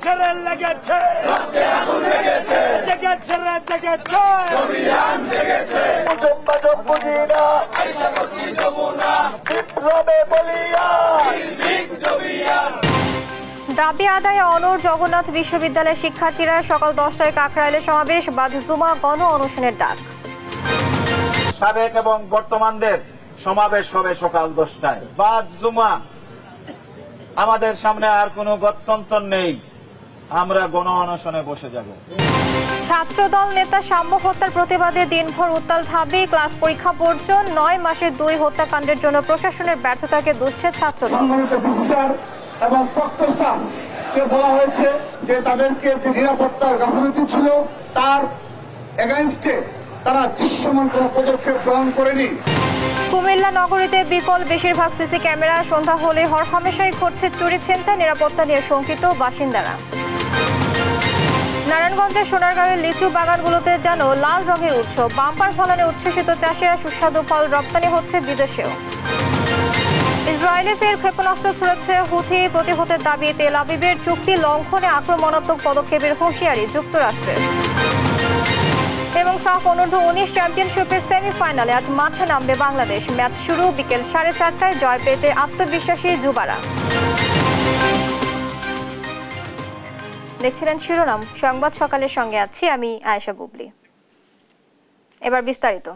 জেগেছে রে লেগেছে, জেগেছে রে জেগেছে, দাবি আদায়ে অনড় জগন্নাথ বিশ্ববিদ্যালয়ের শিক্ষার্থীরা সকাল 10টায় কাকরাইলে সমাবেশ, বাদ-জুমা গণ অনশনের ডাক। সাবেক এবং বর্তমানদের সমাবেশ হবে সকাল 10টায়। বাদ-জুমা আমাদের সামনে আর কোনো গত্যন্তর নেই, আমরা গণ অনশনে বসে যাব। ছাত্রদল নেতা সাম্য হত্যার প্রতিবাদে দিনভর উত্তাল ঢাবি, ক্লাস পরীক্ষা বর্জন, 9 মাসে 2 হত্যাকাণ্ডের জন্য প্রশাসনের ব্যর্থতাকে দুষছে ছাত্রদল। এবং প্রক্টরকে বলা হয়েছে যে তাদেরকে যে নিরাপত্তার গাফিলতি ছিল তার এগেইনস্টে তারা দৃশ্যমান কোনো পদক্ষেপ গ্রহণ করেনি। কুমিল্লা নগরীতে বিকল বেশিরভাগ সিসি ক্যামেরা, সন্ধ্যা হলে হরহামেশাই ঘটছে চুরি ছিনতাই, নিরাপত্তা নিয়ে শঙ্কিত বাসিন্দারা। নারায়ণগঞ্জের সোনারগাঁওয়ের লিচু বাগানগুলোতে যেন লাল রঙের উৎসব, বাম্পার ফলনে উচ্ছ্বসিত চাষিরা, সুস্বাদু ফল রপ্তানি হচ্ছে বিদেশেও। ইসরায়েলে ফের ক্ষেপণাস্ত্র ছুড়েছে হুথি, প্রতিহতের দাবি তেল আবিবের, চুক্তি লঙ্ঘনে আক্রমণাত্মক পদক্ষেপের হুঁশিয়ারি যুক্তরাষ্ট্রের। এবং সাফ অনূর্ধ্ব-19 চ্যাম্পিয়নশিপের সেমিফাইনালে আজ মাঠে নামবে বাংলাদেশ। ম্যাচ শুরু বিকেল 4:30টায়, জয় পেতে আত্মবিশ্বাসী যুবারা। দেখছিলেন শিরোনাম সংবাদ সকালের সঙ্গে আছি আমি আয়েশা বুবলি। এবার বিস্তারিত।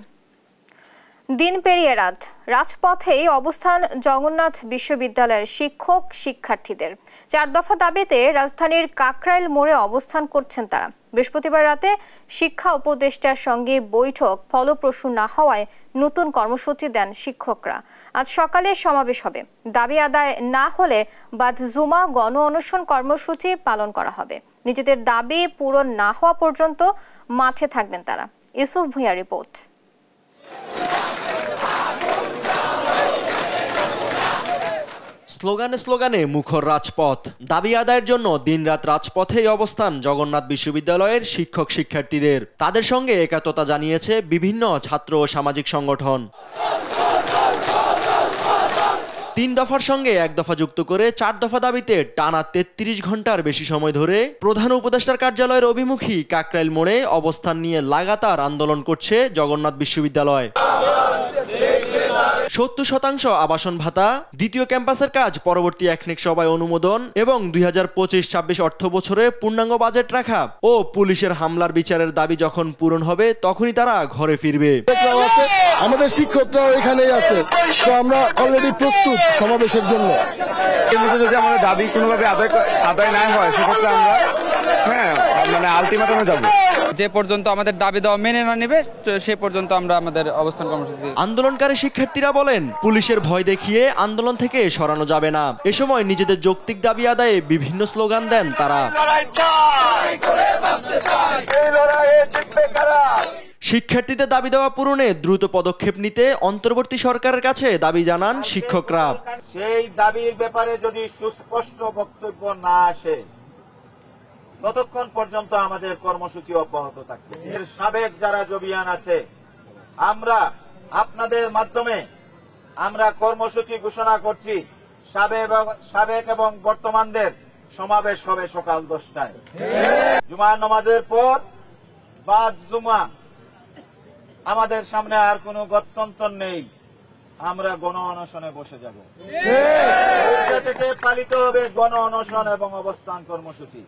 দিন পেরিয়ে রাত, রাজপথেই অবস্থান জগন্নাথ বিশ্ববিদ্যালয়ের শিক্ষক শিক্ষার্থীদের। 4 দফা দাবিতে রাজধানীর কাকরাইল মোড়ে অবস্থান করছেন তারা। বৃহস্পতিবার রাতে শিক্ষা উপদেষ্টার সঙ্গে বৈঠক ফলপ্রসূ না হওয়ায় নতুন কর্মসূচি দেন শিক্ষকরা। আজ সকালে সমাবেশ হবে, দাবি আদায় না হলে বাদ-জুমা গণ অনশন কর্মসূচি পালন করা হবে। নিজেদের দাবি পূরণ না হওয়া পর্যন্ত মাঠে থাকবেন তারা। ইউসুফ ভূঁইয়া রিপোর্ট। স্লোগানে স্লোগানে মুখর রাজপথ, দাবি আদায়ের জন্য দিনরাত রাজপথেই অবস্থান জগন্নাথ বিশ্ববিদ্যালয়ের শিক্ষক শিক্ষার্থীদের। তাদের সঙ্গে একাত্মতা জানিয়েছে বিভিন্ন ছাত্র ও সামাজিক সংগঠন। 3 দফার সঙ্গে 1 দফা যুক্ত করে 4 দফা দাবিতে টানা 33 ঘন্টার বেশি সময় ধরে প্রধান উপদেষ্টার কার্যালয়ের অভিমুখী কাকরাইল মোড়ে অবস্থান নিয়ে লাগাতার আন্দোলন করছে জগন্নাথ বিশ্ববিদ্যালয়। 70% আবাসন ভাতা, দ্বিতীয় ক্যাম্পাসের কাজ পরবর্তী একনেক সভায় অনুমোদন এবং 2025-26 অর্থ বছরে পূর্ণাঙ্গ বাজেট রাখা ও পুলিশের হামলার বিচারের দাবি যখন পূরণ হবে তখনই তারা ঘরে ফিরবে। আমাদের শিক্ষকরাও এখানেই আছে, তো আমরা অলরেডি প্রস্তুত সমাবেশের জন্য। এর মধ্যে যদি আমাদের দাবি কোনোভাবে আদায় না হয় সেক্ষেত্রে আমরা আলটিমেটামে যাব। যে পর্যন্ত আমাদের দাবি দেওয়া মেনে না নেবে সে পর্যন্ত আমরা আমাদের অবস্থান কর্মসূচি। আন্দোলনকারী শিক্ষার্থীরা বলেন, পুলিশের ভয় দেখিয়ে আন্দোলন থেকে সরানো যাবে না। এ সময় নিজেদের যৌক্তিক দাবি আদায়ে বিভিন্ন স্লোগান দেন তারা। শিক্ষার্থীদের দাবি দেওয়া পূরণে দ্রুত পদক্ষেপ নিতে অন্তর্বর্তী সরকারের কাছে দাবি জানান শিক্ষকরা। সেই দাবির ব্যাপারে যদি সুস্পষ্ট বক্তব্য না আসে ততক্ষণ পর্যন্ত আমাদের কর্মসূচি অব্যাহত থাকবে। এর সাবেক যারা জবিয়ান আছে, আমরা আপনাদের মাধ্যমে আমরা কর্মসূচি ঘোষণা করছি। সাবেক এবং বর্তমানদের সমাবেশ হবে সকাল 10টায়। জুমার নামাজের পর বাদ-জুমা আমাদের সামনে আর কোনো গত্যন্তর নেই, আমরা গণ অনশনে বসে যাব। থেকে পালিত হবে গণ অনশন এবং অবস্থান কর্মসূচি।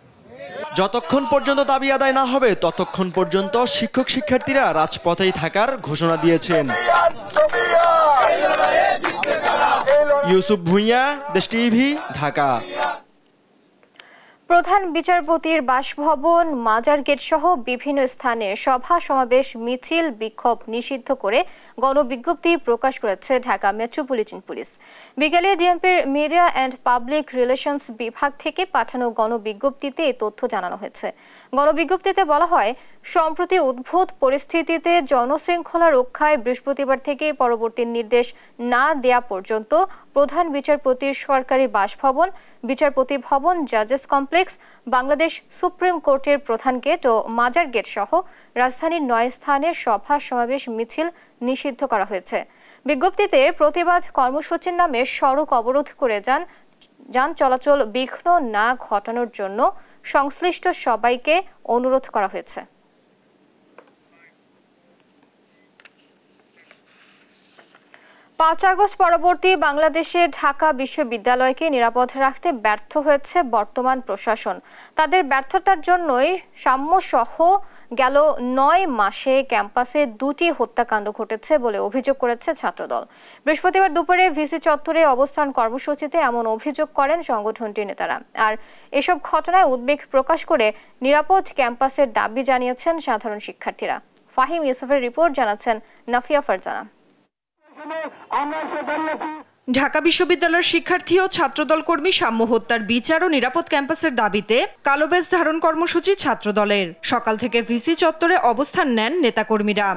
যতক্ষণ পর্যন্ত দাবি আদায় না হবে ততক্ষণ পর্যন্ত শিক্ষক শিক্ষার্থীরা রাজপথেই থাকার ঘোষণা দিয়েছেন। ইউসুফ ভূঁইয়া, দেশ টিভি, ঢাকা। প্রধান বিচারপতির বাসভবন, মাজার গেট সহ বিভিন্ন স্থানে সভা সমাবেশ, মিছিল, বিক্ষোভ নিষিদ্ধ করে গণবিজ্ঞপ্তি প্রকাশ করেছে ঢাকা মেট্রোপলিটন পুলিশ। বিকেলে ডিএমপির মিডিয়া অ্যান্ড পাবলিক রিলেশনস বিভাগ থেকে পাঠানো গণবিজ্ঞপ্তিতে এই তথ্য জানানো হয়েছে। গণবিজ্ঞপ্তিতে বলা হয়, সম্প্রতি উদ্ভূত পরিস্থিতিতে জনশৃঙ্খলা রক্ষায় বৃহস্পতিবার থেকে পরবর্তী নির্দেশ না দেয়া পর্যন্ত প্রধান বিচারপতির সরকারি বাসভবন, বিচারপতি ভবন, জাজেস কমপ্লেক্স, বাংলাদেশ সুপ্রিম কোর্টের প্রধান গেট ও মাজার গেট সহ রাজধানীর 9 স্থানে সভা সমাবেশ, মিছিল নিষিদ্ধ করা হয়েছে। বিজ্ঞপ্তিতে প্রতিবাদ কর্মসূচির নামে সড়ক অবরোধ করে যান চলাচল বিঘ্ন না ঘটানোর জন্য সংশ্লিষ্ট সবাইকে অনুরোধ করা হয়েছে। পাঁচ আগস্ট পরবর্তী বাংলাদেশে ঢাকা বিশ্ববিদ্যালয়কে নিরাপদ রাখতে ব্যর্থ হয়েছে বর্তমান প্রশাসন। তাদের ব্যর্থতার জন্যই সাম্যসহ গেল ৯ মাসে ক্যাম্পাসে ২টি হত্যাকাণ্ড ঘটেছে বলে অভিযোগ করেছে ছাত্রদল। বৃহস্পতিবার দুপুরে ভিসি চত্বরে অবস্থান কর্মসূচিতে এমন অভিযোগ করেন সংগঠনটির নেতারা। আর এসব ঘটনায় উদ্বেগ প্রকাশ করে নিরাপদ ক্যাম্পাসের দাবি জানিয়েছেন সাধারণ শিক্ষার্থীরা। ফাহিম ইউসুফের রিপোর্ট, জানাচ্ছেন নাফিয়া ফারজানা। ঢাকা বিশ্ববিদ্যালয়ের শিক্ষার্থী ও ছাত্রদল কর্মী সাম্য হত্যার বিচার ও নিরাপদ ক্যাম্পাসের দাবিতে কালো ব্যাজ ধারণ কর্মসূচি ছাত্রদলের। সকাল থেকে ভিসি চত্বরে অবস্থান নেন নেতাকর্মীরা।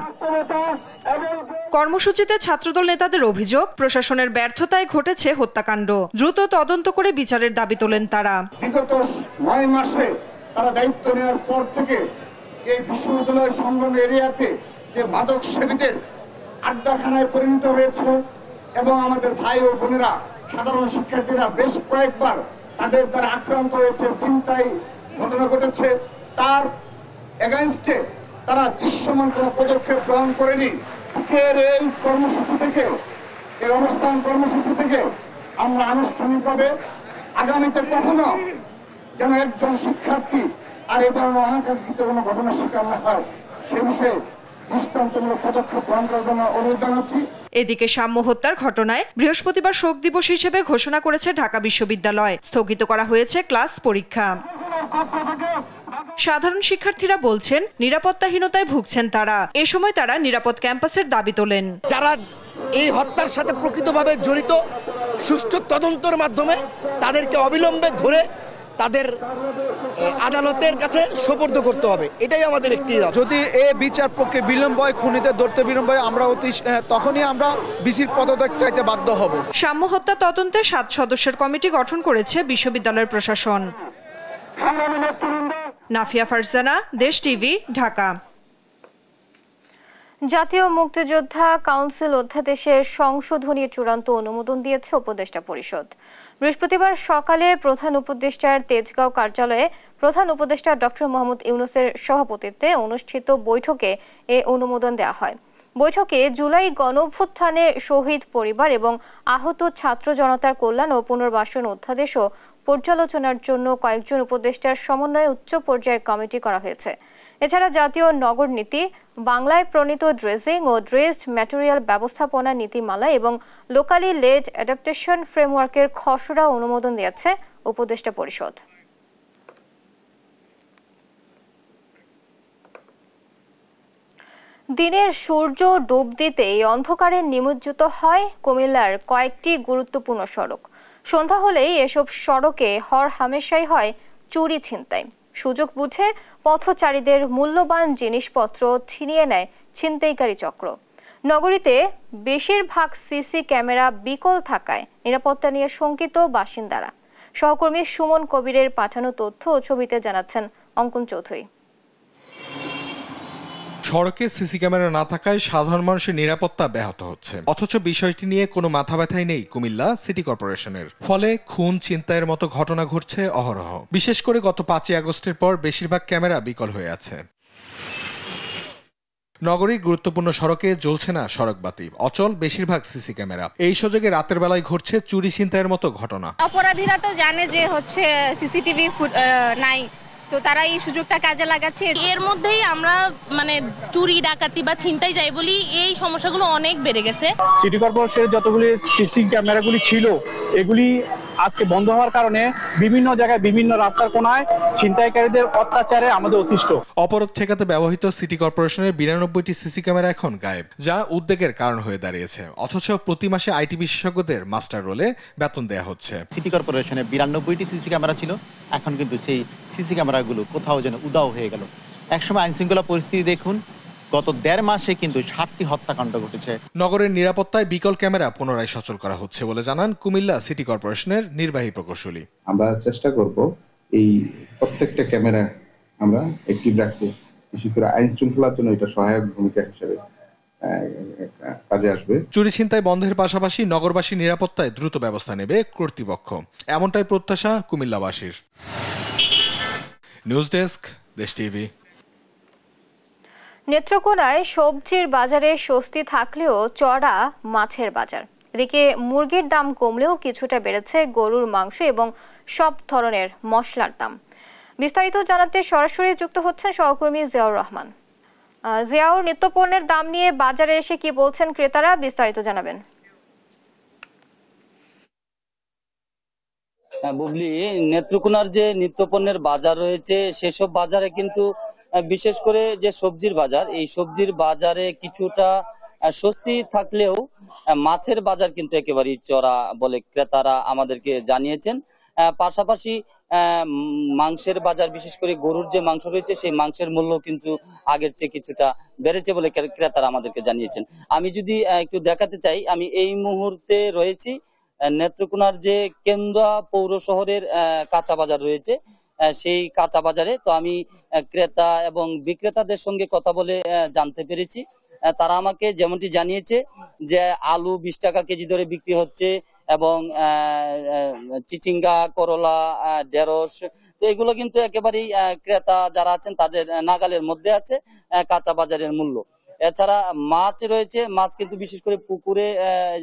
কর্মসূচিতে ছাত্রদল নেতাদের অভিযোগ, প্রশাসনের ব্যর্থতায় ঘটেছে হত্যাকাণ্ড, দ্রুত তদন্ত করে বিচারের দাবি তোলেন তারা। বিগত ৯ মাসে তারা দায়িত্ব নেওয়ার পর থেকে এই বিশ্ববিদ্যালয় সংলগ্ন এরিয়াতে যে মাদক সেবীদের আড্ডাখানায় পরিণত হয়েছে এবং আমাদের ভাই ও বোনেরা সাধারণ শিক্ষার্থীরা বেশ কয়েকবার তাদের দ্বারা আক্রান্ত হয়েছে, ছিনতাই ঘটনা ঘটেছে, তার এগেইনস্টে তারা দৃশ্যমান কোনো পদক্ষেপ গ্রহণ করেনি। আজকের এই কর্মসূচি থেকে, এই অবস্থান কর্মসূচি থেকে আমরা আনুষ্ঠানিকভাবে আগামীতে কখনো যেন একজন শিক্ষার্থী আর এই ধরনের অনাকাঙ্ক্ষিত কোনো ঘটনার শিকার না হয় সে বিষয়ে দৃষ্টান্তমূলক পদক্ষেপ গ্রহণ করার জন্য অনুরোধ জানাচ্ছি। এদিকে সাম্য হত্যার ঘটনায় বৃহস্পতিবার শোক দিবস হিসেবে ঘোষণা করেছে ঢাকা বিশ্ববিদ্যালয়। স্থগিত করা হয়েছে ক্লাস পরীক্ষা। সাধারণ শিক্ষার্থীরা বলছেন নিরাপত্তাহীনতায় ভুগছেন তারা। এ সময় তারা নিরাপদ ক্যাম্পাসের দাবি তোলেন। যারা এই হত্যার সাথে প্রকৃতভাবে জড়িত সুষ্ঠু তদন্তের মাধ্যমে তাদেরকে অবিলম্বে ধরে তাদের আদালতের কাছে সোপর্দ করতে হবে, এটাই আমাদের একটি দাবি। যদি এই বিচার প্রক্রিয়া বিলম্ব হয়, খুনিদের ধরতে বিলম্ব হয়, আমরা তখনই আমরা বিসির পদত্যাগ চাইতে বাধ্য হব। সাম্য হত্যা তদন্তে 7 সদস্যের কমিটি গঠন করেছে বিশ্ববিদ্যালয়ের প্রশাসন। নাফিয়া ফারজানা, দেশ টিভি, ঢাকা। জাতীয় মুক্তিযোদ্ধা কাউন্সিল অধ্যাদেশের সংশোধনী চূড়ান্ত অনুমোদন দিয়েছে উপদেষ্টা পরিষদ। বৃহস্পতিবার সকালে প্রধান উপদেষ্টার তেজগাঁও কার্যালয়ে প্রধান উপদেষ্টা ডক্টর মোহাম্মদ ইউনূসের সভাপতিত্বে অনুষ্ঠিত বৈঠকে এ অনুমোদন দেওয়া হয়। বৈঠকে জুলাই গণঅভ্যুত্থানে শহীদ পরিবার এবং আহত ছাত্র জনতার কল্যাণ ও পুনর্বাসন অধ্যাদেশও পর্যালোচনার জন্য কয়েকজন উপদেষ্টার সমন্বয়ে উচ্চ পর্যায়ের কমিটি করা হয়েছে। এছাড়া জাতীয় নগর নীতি, বাংলায় প্রণীত ড্রেজিং ও ড্রেসড ম্যাটেরিয়াল ব্যবস্থাপনা নীতিমালা এবং লোকালি লেড অ্যাডাপ্টেশন ফ্রেমওয়ার্কের খসড়া অনুমোদন দিয়েছে উপদেষ্টা পরিষদ। দিনের সূর্য ডুব দিতেই অন্ধকারে নিমজ্জিত হয় কুমিল্লার কয়েকটি গুরুত্বপূর্ণ সড়ক। সন্ধ্যা হলেই এসব সড়কে হরহামেশাই হয় চুরি ছিনতাই। সুযোগ বুঝে পথচারীদের মূল্যবান জিনিসপত্র ছিনিয়ে নেয় ছিনতাইকারী চক্র। নগরীতে বেশিরভাগ সিসি ক্যামেরা বিকল থাকায় নিরাপত্তা নিয়ে শঙ্কিত বাসিন্দারা। সহকর্মী সুমন কবিরের পাঠানো তথ্য ও ছবিতে জানাচ্ছেন অঙ্কন চৌধুরী। সড়কে সিসি ক্যামেরা না থাকায় সাধারণ মানুষের নিরাপত্তা ব্যাহত হচ্ছে, অথচ বিষয়টি নিয়ে কোনো মাথা ব্যথাই নেই কুমিল্লা সিটি কর্পোরেশনের। ফলে খুন, ছিনতাইয়ের মতো ঘটনা ঘটছে অহরহ। বিশেষ করে গত 5 আগস্টের পর বেশিরভাগ ক্যামেরা বিকল হয়ে আছে। নগরীর গুরুত্বপূর্ণ সড়কে জ্বলছে না সড়কবাতি, অচল বেশিরভাগ সিসি ক্যামেরা। এই সুযোগে রাতের বেলায় ঘটছে চুরি ছিনতাইয়ের মতো ঘটনা। অপরাধীরা তো জানে যে হচ্ছে সিসিটিভি নাই, তো তারা এই সুযোগটা কাজে লাগাচ্ছে। এর মধ্যেই আমরা মানে চুরি, ডাকাতি বা ছিনতাই যাই বলি এই সমস্যাগুলো অনেক বেড়ে গেছে। সিটি কর্পোরেশনের যতগুলি সিসি ক্যামেরাগুলি ছিল এগুলি আজকে বন্ধ হওয়ার কারণে বিভিন্ন জায়গায় বিভিন্ন রাস্তার কোনায় ছিনতাইকারীদের অত্যাচারে আমাদের অতিষ্ঠ। অপরাধ ঠেকাতে ব্যবহৃত সিটি কর্পোরেশনের 92টি সিসি ক্যামেরা এখন গায়েব, যা উদ্বেগের কারণ হয়ে দাঁড়িয়েছে। অথচ প্রতি মাসে আইটি বিশেষজ্ঞদের মাস্টার রোলে বেতন দেওয়া হচ্ছে। সিটি কর্পোরেশনের 92টি সিসি ক্যামেরা ছিল, এখন কিন্তু সেই সিসি ক্যামেরাগুলো কোথাও যেন উধাও হয়ে গেল। একসময় আইনশৃঙ্খলা পরিস্থিতি দেখুন, গত 1.5 মাসে কিন্তু 60টি হত্যাকাণ্ড ঘটেছে। নগরের নিরাপত্তায় বিকল ক্যামেরা পুনরায় সচল করা হচ্ছে বলে জানান কুমিল্লা সিটি কর্পোরেশনের নির্বাহী প্রকৌশলী। আমরা চেষ্টা করব এই প্রত্যেকটা ক্যামেরা আমরা অ্যাক্টিভ রাখতে, বিশেষ করে আইন শৃঙ্খলার জন্য এটা সহায়ক ভূমিকা হিসেবে কাজে আসবে। চুরি ছিনতাই বন্ধের পাশাপাশি নগরবাসী নিরাপত্তায় দ্রুত ব্যবস্থা নেবে কর্তৃপক্ষ, এমনটাই প্রত্যাশা কুমিল্লাবাসীর। নিউজ ডেস্ক, দেশ টিভি। নেত্রকোনায় সবজির বাজারে স্বস্তি থাকলেও চড়া মাছের বাজার। এদিকে মুরগির দাম কমলেও কিছুটা বেড়েছে গরুর মাংস এবং সব ধরনের মশলার দাম। বিস্তারিত জানাতে সরাসরি যুক্ত হচ্ছেন সহকর্মী জিয়াউর রহমান। জিয়াউর, নিত্যপণ্যের দাম নিয়ে বাজারে এসে কি বলছেন ক্রেতারা, বিস্তারিত জানাবেন। বুবলি, নেত্রকোনার যে নিত্যপণ্যের বাজার রয়েছে সেসব বাজারে কিন্তু বিশেষ করে যে সবজির বাজার, এই সবজির বাজারে কিছুটা স্বস্তি থাকলেও মাছের বাজার কিন্তু একেবারেই চড়া বলে ক্রেতারা আমাদেরকে জানিয়েছেন। পাশাপাশি মাংসের বাজার, বিশেষ করে গরুর যে মাংস রয়েছে সেই মাংসের মূল্য কিন্তু আগের চেয়ে কিছুটা বেড়েছে বলে ক্রেতারা আমাদেরকে জানিয়েছেন। আমি যদি একটু দেখাতে চাই, আমি এই মুহূর্তে রয়েছি নেত্রকোনার যে কেন্দুয়া পৌর শহরের কাঁচা বাজার রয়েছে সেই কাঁচা বাজারে। তো আমি ক্রেতা এবং বিক্রেতাদের সঙ্গে কথা বলে জানতে পেরেছি, তারা আমাকে যেমনটি জানিয়েছে যে আলু 20 টাকা কেজি ধরে বিক্রি হচ্ছে এবং চিচিঙ্গা, করলা, ঢেঁড়স, তো এগুলো কিন্তু একেবারেই ক্রেতা যারা আছেন তাদের নাগালের মধ্যে আছে কাঁচা বাজারের মূল্য। এছাড়া মাছ রয়েছে, মাছ কিন্তু বিশেষ করে পুকুরে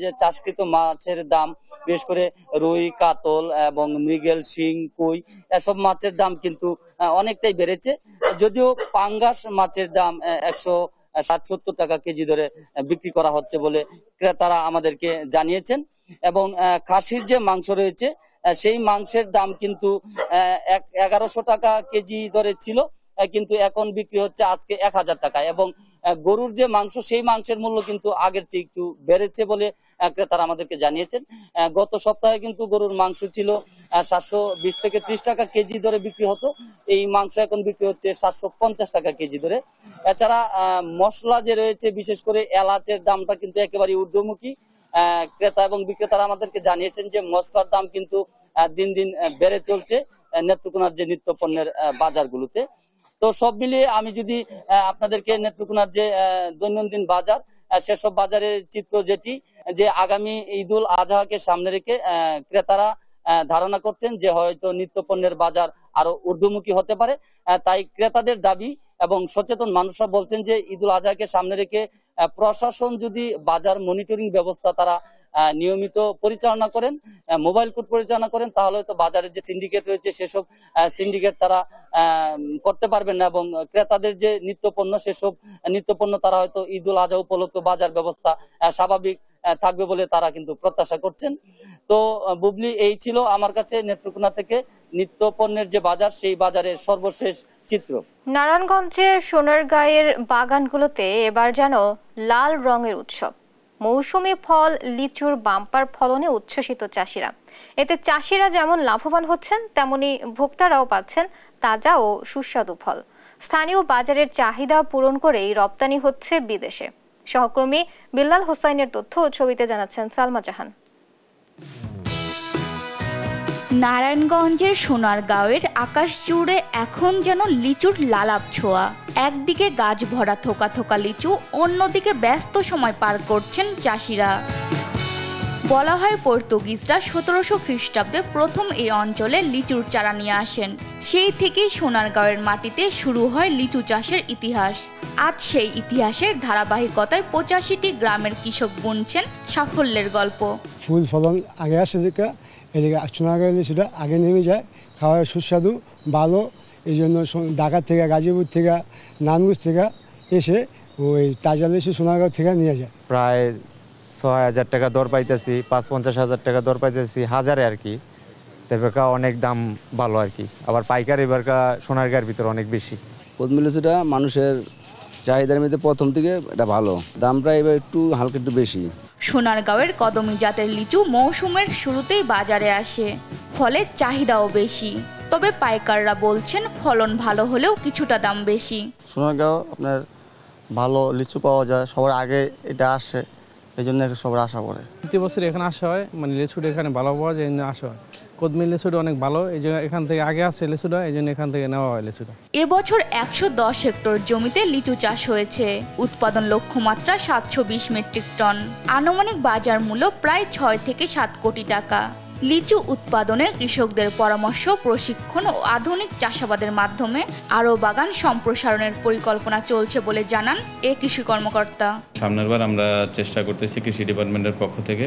যে চাষকৃত মাছের দাম, বিশেষ করে রুই, কাতল এবং মৃগেল, শিং, কই, এসব মাছের দাম কিন্তু অনেকটাই বেড়েছে। যদিও পাঙ্গাস মাছের দাম 160-70 টাকা কেজি ধরে বিক্রি করা হচ্ছে বলে ক্রেতারা আমাদেরকে জানিয়েছেন। এবং খাসির যে মাংস রয়েছে সেই মাংসের দাম কিন্তু 1100 টাকা কেজি ধরে ছিল, কিন্তু এখন বিক্রি হচ্ছে আজকে 1000 টাকা। এবং গরুর যে মাংস সেই মাংসের মূল্য কিন্তু আগের চেয়ে একটু বেড়েছে বলে ক্রেতারা আমাদেরকে জানিয়েছেন। গত সপ্তাহে কিন্তু গরুর মাংস ছিল 720 থেকে 30 টাকা কেজি ধরে বিক্রি হতো, এই মাংস এখন বিক্রি হচ্ছে 750 টাকা কেজি ধরে। এছাড়া মশলা যে রয়েছে, বিশেষ করে এলাচের দামটা কিন্তু একেবারে ঊর্ধ্বমুখী। ক্রেতা এবং বিক্রেতারা আমাদেরকে জানিয়েছেন যে মশলার দাম কিন্তু দিন দিন বেড়ে চলছে নেত্রকোনার যে নিত্যপণ্যের বাজারগুলোতে। তো সব মিলিয়ে আমি যদি আপনাদেরকে নেত্রকোনার যে দৈনন্দিন বাজার, সেসব বাজারের চিত্র যেটি, যে আগামী ঈদুল আজহাকে সামনে রেখে ক্রেতারা ধারণা করছেন যে হয়তো নিত্যপণ্যের বাজার আরো ঊর্ধ্বমুখী হতে পারে। তাই ক্রেতাদের দাবি এবং সচেতন মানুষরা বলছেন যে ঈদুল আজহাকে সামনে রেখে প্রশাসন যদি বাজার মনিটরিং ব্যবস্থা তারা নিয়মিত পরিচালনা করেন, মোবাইল কোর্ট পরিচালনা করেন, তাহলে হয়তো বাজারের যে সিন্ডিকেট রয়েছে সেসব সিন্ডিকেট তারা করতে পারবেন না এবং ক্রেতাদের যে নিত্যপণ্য সেসব নিত্যপণ্য তারা হয়তো ঈদুল আজহা উপলক্ষে বাজার ব্যবস্থা স্বাভাবিক থাকবে বলে তারা কিন্তু প্রত্যাশা করছেন। তো বুবলি, এই ছিল আমার কাছে নেত্রকোনা থেকে নিত্যপণ্যের যে বাজার সেই বাজারের সর্বশেষ চিত্র। নারায়ণগঞ্জের সোনারগাঁয়ের বাগানগুলোতে এবার যেন লাল রঙের উৎসব। মৌসুমী ফল লিচুর বাম্পার ফলনে উচ্ছ্বসিত চাষিরা। এতে চাষিরা যেমন লাভবান হচ্ছেন, তেমনি ভোক্তারাও পাচ্ছেন তাজা ও সুস্বাদু ফল। স্থানীয় বাজারের চাহিদা পূরণ করেই রপ্তানি হচ্ছে বিদেশে। সহকর্মী বিল্লাল হোসাইনের তথ্য ও ছবিতে জানাচ্ছেন সালমা জাহান। নারায়ণগঞ্জের সোনারগাঁওয়ের আকাশ জুড়ে এখন যেন লিচুর লালাপ ছোঁয়া। একদিকে গাছ ভরা থোকা থোকা লিচু, অন্যদিকে ব্যস্ত সময় পার করছেন চাষিরা। বলা হয় পর্তুগিজরা 1700 খ্রিস্টাব্দে প্রথম এই অঞ্চলে লিচুর চারা নিয়ে আসেন। সেই থেকেই সোনারগাঁওয়ের মাটিতে শুরু হয় লিচু চাষের ইতিহাস। আজ সেই ইতিহাসের ধারাবাহিকতায় 85টি গ্রামের কৃষক বুনছেন সাফল্যের গল্প। ফুল ফলন আগে আসে, যেটা এদিকে সোনারগাঁও লিচুটা আগে নেমে যায়, খাওয়ার সুস্বাদু ভালো। এই জন্য ঢাকা থেকে, গাজীপুর থেকে, নানগুজ থেকে এসে ওই তাজা লিচু সোনারগাঁও থেকে নিয়ে যায়। প্রায় 6000 টাকা দর পাইতেছি, 50-50 টাকা দর পাইতেছি হাজারে আর কি। এবারকা অনেক দাম ভালো আর কি। আবার পাইকারি এবারকা সোনারগাঁয়ের ভিতরে অনেক বেশি। কদমি লিচুটা মানুষের চাহিদার মধ্যে প্রথম থেকে এটা ভালো, দামটা এবার একটু হালকা একটু বেশি। সোনারগাঁওয়ের কদমি জাতের লিচু মৌসুমের শুরুতেই বাজারে আসে, ফলে চাহিদাও বেশি। তবে পাইকাররা বলছেন ফলন ভালো হলেও কিছুটা দাম বেশি। সোনারগাঁও আপনার ভালো লিচু পাওয়া যায়, সবার আগে এটা আসে, এই জন্য সবার আশা করে। প্রতি বছর এখানে আসা হয়, মানে লিচুটা এখানে ভালো পাওয়া যায়, এই জন্য আসা হয়। কদমি লিচুটা অনেক ভালো, এই জন্য এখান থেকে আগে আসে লিচুটা, এই জন্য এখান থেকে নেওয়া হয় লিচুটা। এবছর 110 হেক্টর জমিতে লিচু চাষ হয়েছে। উৎপাদন লক্ষ্যমাত্রা 720 মেট্রিক টন। আনুমানিক বাজার মূল্য প্রায় 6 থেকে 7 কোটি টাকা। লিচু উৎপাদনে কৃষকদের পরামর্শ, প্রশিক্ষণ ও আধুনিক চাষাবাদের মাধ্যমে আরও বাগান সম্প্রসারণের পরিকল্পনা চলছে বলে জানান এ কৃষি কর্মকর্তা। সামনের বার আমরা চেষ্টা করতেছি কৃষি ডিপার্টমেন্টের পক্ষ থেকে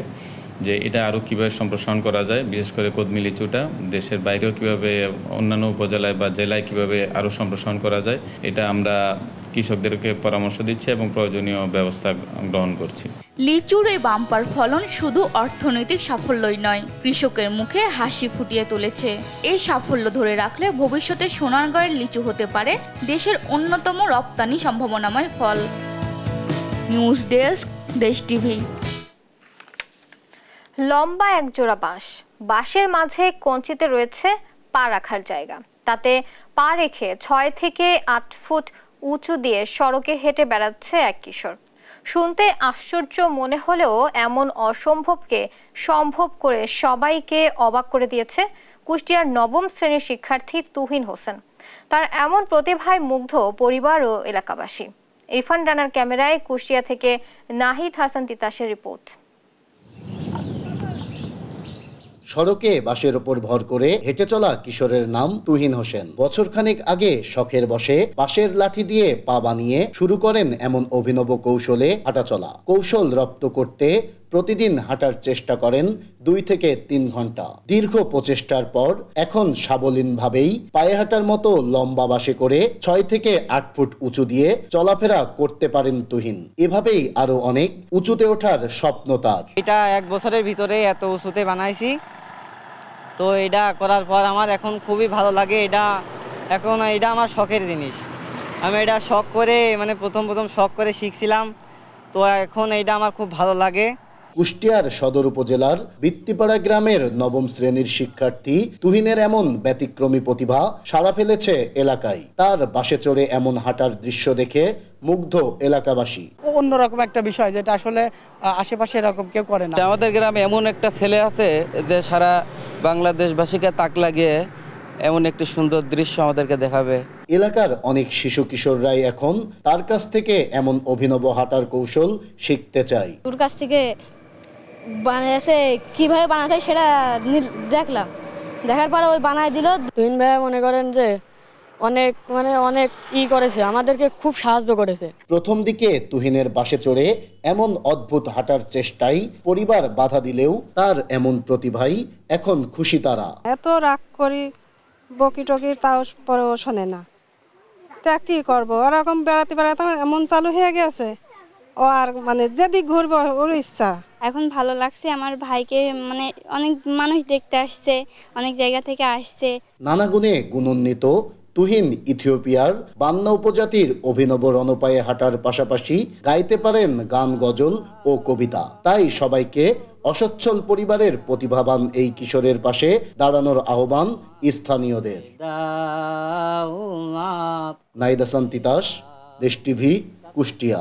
যে এটা আরও কীভাবে সম্প্রসারণ করা যায়, বিশেষ করে কদমি লিচুটা দেশের বাইরেও কীভাবে অন্যান্য উপজেলায় বা জেলায় কীভাবে আরও সম্প্রসারণ করা যায়, এটা আমরা কৃষকদেরকে পরামর্শ দিচ্ছি এবং প্রয়োজনীয় ব্যবস্থা গ্রহণ করছি। লিচুর এই বাম্পার ফলন শুধু অর্থনৈতিক সাফল্যই নয়, কৃষকের মুখে হাসি ফুটিয়ে তুলেছে। এই সাফল্য ধরে রাখলে ভবিষ্যতে সোনারগাঁয়ের লিচু হতে পারে দেশের অন্যতম রপ্তানি সম্ভাবনাময় ফল। নিউজ ডেস্ক, দেশ টিভি। লম্বা এক জোড়া বাঁশের মাঝে কঞ্চিতে রয়েছে পা রাখার জায়গা। তাতে পা রেখে 6 থেকে 8 ফুট উঁচু দিয়ে সড়কে হেঁটে বেড়াচ্ছে এক কিশোর। শুনতে আশ্চর্য মনে হলেও এমন অসম্ভবকে সম্ভব করে সবাইকে অবাক করে দিয়েছে কুষ্টিয়ার 9ম শ্রেণীর শিক্ষার্থী তুহিন হোসেন। তার এমন প্রতিভায় মুগ্ধ পরিবার ও এলাকাবাসী। ইরফান রানার ক্যামেরায় কুষ্টিয়া থেকে নাহিদ হাসান তিতাসের রিপোর্ট। সড়কে বাঁশের ওপর ভর করে হেঁটে চলা কিশোরের নাম তুহিন হোসেন। বছরখানেক আগে শখের বশে বাঁশের লাঠি দিয়ে পা বানিয়ে শুরু করেন এমন অভিনব কৌশলে হাঁটাচলা। কৌশল রপ্ত করতে প্রতিদিন হাঁটার চেষ্টা করেন 2 থেকে 3 ঘন্টা। দীর্ঘ প্রচেষ্টার পর এখন সাবলীনভাবেই পায়ে হাঁটার মতো লম্বা বাঁশে করে 6 থেকে 8 ফুট উঁচু দিয়ে চলাফেরা করতে পারেন তুহিন। এভাবেই আরো অনেক উঁচুতে ওঠার স্বপ্ন তার। এটা 1 বছরের ভিতরে এত উঁচুতে বানাইছি, তো এটা করার পর আমার এখন খুবই ভালো লাগে। এটা আমার শখের জিনিস। আমি এটা শখ করে প্রথম শখ করে শিখছিলাম, তো এখন এটা আমার খুব ভালো লাগে। কুষ্টিয়ার সদর উপজেলার বৃত্তিপাড়া গ্রামের 9ম শ্রেণীর শিক্ষার্থী তুহিনের এমন ব্যতিক্রমী প্রতিভা সাড়া ফেলেছে এলাকায়। তার বাসে চড়ে এমন হাঁটার দৃশ্য দেখে মুগ্ধ এলাকাবাসী। অন্যরকম একটা বিষয় যেটা আসলে আশেপাশে এরকম কেউ করে না। আমাদের গ্রামে এমন একটা ছেলে আছে যে সারা বাংলাদেশবাসীকে তাক লাগিয়ে এমন একটি সুন্দর দৃশ্য আমাদেরকে দেখাবে। এলাকার অনেক শিশু কিশোররাই এখন তার কাছ থেকে এমন অভিনব হাঁটার কৌশল শিখতে চায়। তোর কাছ থেকে বানাইছে, কিভাবে বানাতে সেটা দেখলাম, দেখার পরে ওই বানায় দিল। তুহিন ভাই মনে করেন যে অনেক করেছে, আমাদেরকে খুব সাহায্য করেছে। প্রথম দিকে তুহিনের বাসে চড়ে এমন অদ্ভুত হাঁটার চেষ্টায় পরিবার বাধা দিলেও তার এমন প্রতিভাই এখন খুশি তারা। এত রাগ করি বকি টকি তাও পরেও শোনে না, তা কি করবো, ওরকম বেড়াতে বেড়াতে এমন চালু হয়ে গেছে, ও আর যেদিক ঘুরবো ওর ইচ্ছা। এখন ভালো লাগছে, আমার ভাইকে অনেক মানুষ দেখতে আসছে, অনেক জায়গা থেকে আসছে। নানা গুণে গুণান্বিত তুহিন ইথিওপিয়ার বান্না উপজাতির অভিনব রণপায়ে হাঁটার পাশাপাশি গাইতে পারেন গান, গজল ও কবিতা। তাই সবাইকে অসচ্ছল পরিবারের প্রতিভাবান এই কিশোরের পাশে দাঁড়ানোর আহ্বান স্থানীয়দের। নাহিদ হাসান তিতাস, দেশ টিভি, কুষ্টিয়া।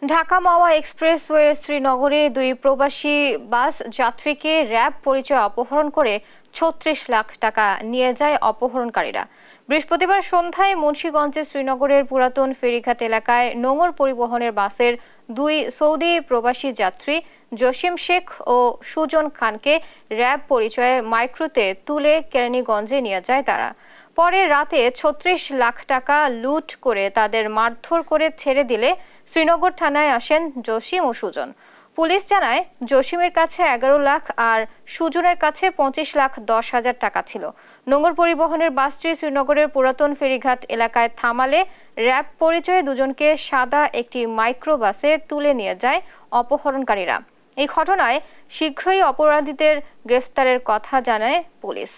ঢাকা মাওয়া এক্সপ্রেসওয়ে শ্রীনগরে 2 প্রবাসী বাস যাত্রীকে র্যাব পরিচয় অপহরণ করে 36 লাখ টাকা নিয়ে যায় অপহরণকারীরা। বৃহস্পতিবার সন্ধ্যায় মুন্সিগঞ্জের শ্রীনগরের পুরাতন ফেরিঘাট এলাকায় নোঙর পরিবহনের বাসের 2 সৌদি প্রবাসী যাত্রী জসিম শেখ ও সুজন খানকে র্যাব পরিচয়ে মাইক্রোতে তুলে কেরানীগঞ্জে নিয়ে যায় তারা। পরে রাতে 36 লাখ টাকা লুট করে তাদের মারধর করে ছেড়ে দিলে শ্রীনগর থানায় আসেন জসিম ও সুজন। পুলিশ জানায় জসিমের কাছে 11 লাখ আর সুজনের কাছে 25 লাখ 10 হাজার টাকা ছিল। নোঙর পরিবহনের বাসটি শ্রীনগরের পুরাতন ফেরিঘাট এলাকায় থামালে র্যাব পরিচয়ে দুজনকে সাদা একটি মাইক্রো বাসে তুলে নিয়ে যায় অপহরণকারীরা। এই ঘটনায় শীঘ্রই অপরাধীদের গ্রেফতারের কথা জানায় পুলিশ।